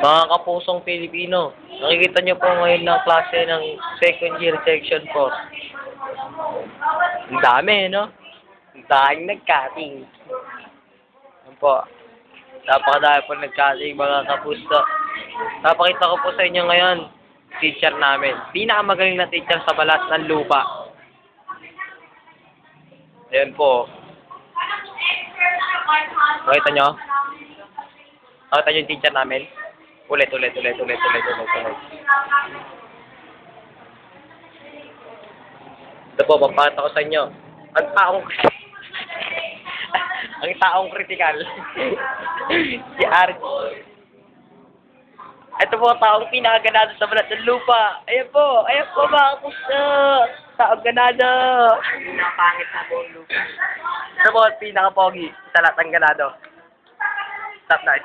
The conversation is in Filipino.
Mga kapusong Pilipino, nakikita niyo po ngayon ng klase ng second year section 4. Ang dami, no? Ang daming nag-cutting. Yan po. Napakadami po nag-cutting, mga kapuso. Napakita ko po sa inyo ngayon, teacher namin. Pinakamagaling na teacher sa balat ng lupa. Ayan po. Makita nyo? Makita nyo yung teacher namin? Ulit. Ito po, papakita ko sa inyo. Ang taong kritikal. Si RG. Ito po ang taong pinakaganado sa balat ng lupa. Ayan po mga kapuso. Taong ganado. Pinakapangit na buong lupa. Ito po, pinaka-pogi sa lahat ng ganado. Stop na.